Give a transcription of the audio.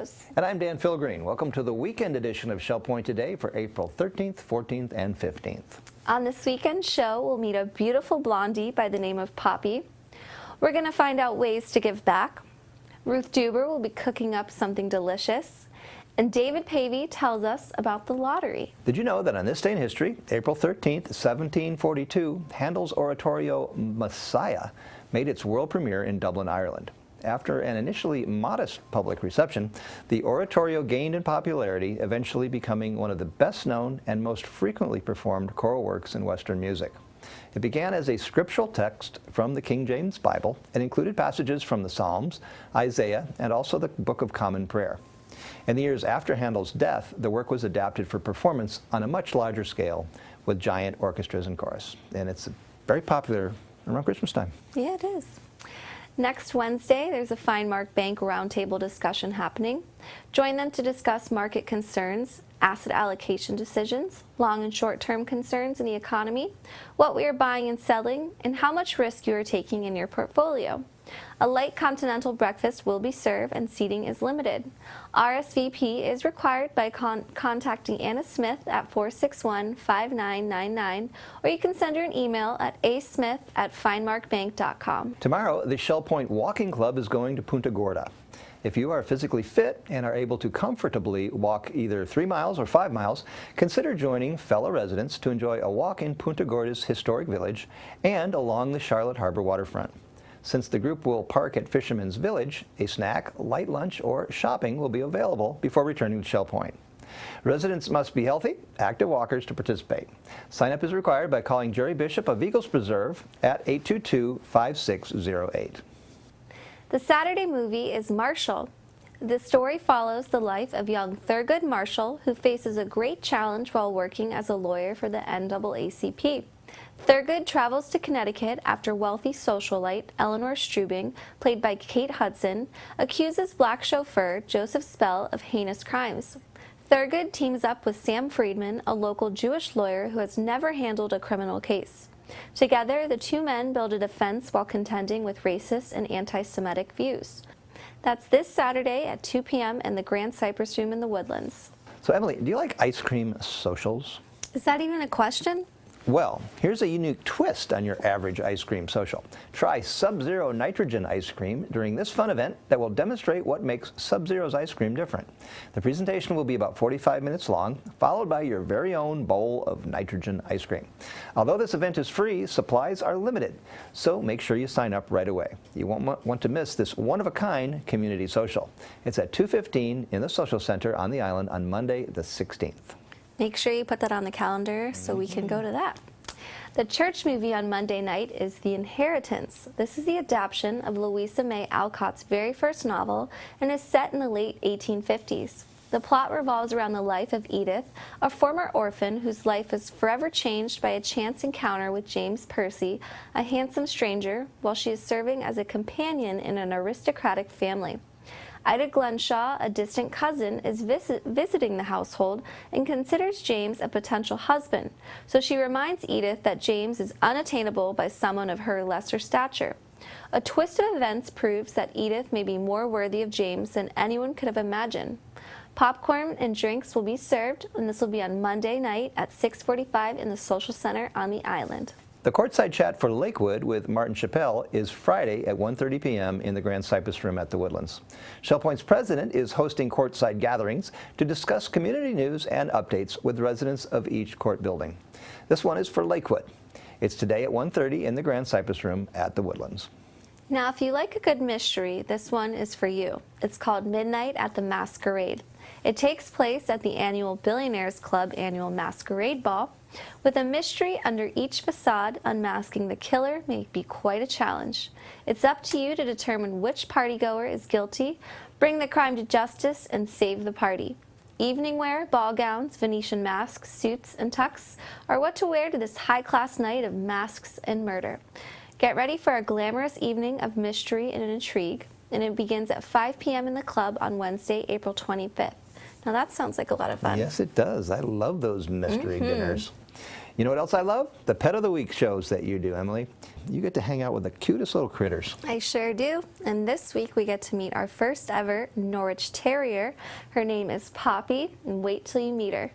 Rose. And I'm Dan Philgreen. Welcome to the weekend edition of Shell Point Today for April 13th, 14th, and 15th. On this weekend show, we'll meet a beautiful blondie by the name of Poppy. We're going to find out ways to give back. Ruth Duber will be cooking up something delicious. And David Pavey tells us about the lottery. Did you know that on this day in history, April 13th, 1742, Handel's oratorio Messiah made its world premiere in Dublin, Ireland. After an initially modest public reception, the oratorio gained in popularity, eventually becoming one of the best-known and most frequently performed choral works in Western music. It began as a scriptural text from the King James Bible and included passages from the Psalms, Isaiah, and also the Book of Common Prayer. In the years after Handel's death, the work was adapted for performance on a much larger scale with giant orchestras and chorus. And it's very popular around Christmas time. Yeah, it is. Next Wednesday, there's a FineMark Bank roundtable discussion happening. Join them to discuss market concerns, asset allocation decisions, long and short-term concerns in the economy, what we are buying and selling, and how much risk you are taking in your portfolio. A light continental breakfast will be served and seating is limited. RSVP is required by contacting Anna Smith at 461-5999, or you can send her an email at asmith@finemarkbank.com. Tomorrow, the Shell Point Walking Club is going to Punta Gorda. If you are physically fit and are able to comfortably walk either 3 miles or 5 miles, consider joining fellow residents to enjoy a walk in Punta Gorda's historic village and along the Charlotte Harbor waterfront. Since the group will park at Fisherman's Village, a snack, light lunch, or shopping will be available before returning to Shell Point. Residents must be healthy, active walkers to participate. Sign up is required by calling Jerry Bishop of Eagles Preserve at 822-5608. The Saturday movie is Marshall. The story follows the life of young Thurgood Marshall, who faces a great challenge while working as a lawyer for the NAACP. Thurgood travels to Connecticut after wealthy socialite Eleanor Strubing, played by Kate Hudson, accuses black chauffeur Joseph Spell of heinous crimes. Thurgood teams up with Sam Friedman, a local Jewish lawyer who has never handled a criminal case. Together, the two men build a defense while contending with racist and anti-Semitic views. That's this Saturday at 2 p.m. in the Grand Cypress Room in the Woodlands. So Emily, do you like ice cream socials? Is that even a question? Well, here's a unique twist on your average ice cream social. Try Sub-Zero Nitrogen ice cream during this fun event that will demonstrate what makes Sub-Zero's ice cream different. The presentation will be about 45 minutes long, followed by your very own bowl of nitrogen ice cream. Although this event is free, supplies are limited, so make sure you sign up right away. You won't want to miss this one-of-a-kind community social. It's at 2:15 in the Social Center on the island on Monday the 16th. Make sure you put that on the calendar so we can go to that. The church movie on Monday night is The Inheritance. This is the adaptation of Louisa May Alcott's very first novel and is set in the late 1850s. The plot revolves around the life of Edith, a former orphan whose life is forever changed by a chance encounter with James Percy, a handsome stranger, while she is serving as a companion in an aristocratic family. Ida Glenshaw, a distant cousin, is visiting the household and considers James a potential husband, so she reminds Edith that James is unattainable by someone of her lesser stature. A twist of events proves that Edith may be more worthy of James than anyone could have imagined. Popcorn and drinks will be served, and this will be on Monday night at 6:45 in the Social Center on the island. The courtside chat for Lakewood with Martin Chappelle is Friday at 1:30 p.m. in the Grand Cypress Room at the Woodlands. Shell Point's president is hosting courtside gatherings to discuss community news and updates with residents of each court building. This one is for Lakewood. It's today at 1:30 in the Grand Cypress Room at the Woodlands. Now, if you like a good mystery, this one is for you. It's called Midnight at the Masquerade. It takes place at the annual Billionaires Club annual Masquerade Ball. With a mystery under each facade, unmasking the killer may be quite a challenge. It's up to you to determine which partygoer is guilty, bring the crime to justice, and save the party. Evening wear, ball gowns, Venetian masks, suits, and tucks are what to wear to this high-class night of masks and murder. Get ready for a glamorous evening of mystery and intrigue, and it begins at 5 p.m. in the club on Wednesday, April 25th. Now that sounds like a lot of fun. Yes, it does. I love those mystery dinners. You know what else I love? The Pet of the Week shows that you do, Emily. You get to hang out with the cutest little critters. I sure do. And this week we get to meet our first ever Norwich Terrier. Her name is Poppy, and wait till you meet her.